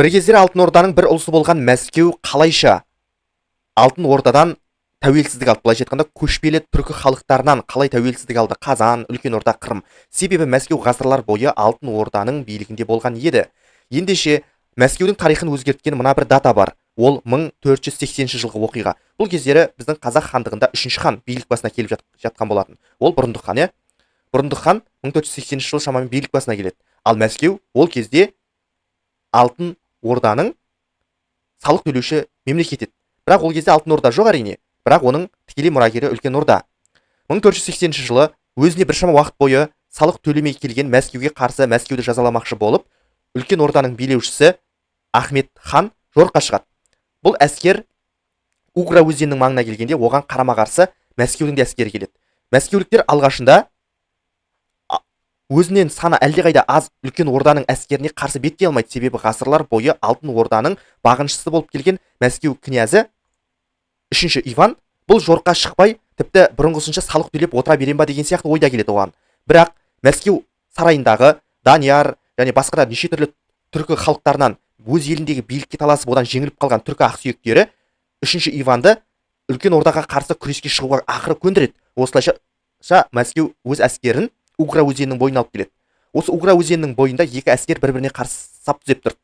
Бір кездері Алтын Орданың бір ұлысы болған Мәскеу қалайша Алтын Ордадан тәуелсіздік алды? Былайша айтқанда, көшпелі түркі халықтарынан қалай тәуелсіздік алды? Қазан, Үлкен Орда, Қырым. Себебі Мәскеу ғасырлар бойы Алтын Орданың билігінде болған еді. Ендеше Мәскеудің тарихын өзгерткен мына бір дата бар. Ол 1480 жылғы оқиға. Бұл кездері біздің Қазақ хандығында 3-ші хан билік басына келіп жатқан болатын. Ол Бұрындық хан, Бұрындық хан 1480 жылы шамамен билік басына келеді. Ал Мәскеу ол кезде Алтын Орданың салық төлеуші мемлекет еді. Бірақ ол кезде Алтын Орда жоқ әрине. Бірақ оның тікелей мұрагері Үлкен Орда. 1480 жылы өзіне біршама уақыт бойы салық төлемей келген Мәскеуге қарсы Мәскеуді жазаламақшы болып, Үлкен Орданың билеушісі Ахмет хан жорыққа шығады. Бұл әскер Угра өзенінің маңына келгенде оған қарама қарсы Мәскеудің де әскері келеді. Мәскеуліктер алғашында өзінен саны әлдеқайда аз Үлкен Орданың әскеріне қарсы беттей алмайды. Себебі ғасырлар бойы Алтын Орданың бағыншысы болып келген Мәскеу князі 3-ші Иван бұл жорыққа шықпай, тіпті бұрынғысынша салық төлеп отыра берем ба деген сияқты ойда келеді оған. Бірақ Мәскеу сарайындағы Данияр және басқа да неше түрлі түркі халықтарынан өз еліндегі билікке таласып одан жеңіліп қалған түркі ақсүйектері 3-ші Иванды Үлкен Ордаға қарсы күреске шығуға ақыры көндіреді. Осылайша Мәскеу өз әскерін Угра өзенінің бойына алып келеді. Осы Угра өзенінің бойында екі әскер бір-біріне қарсы сап түзеп тұрды.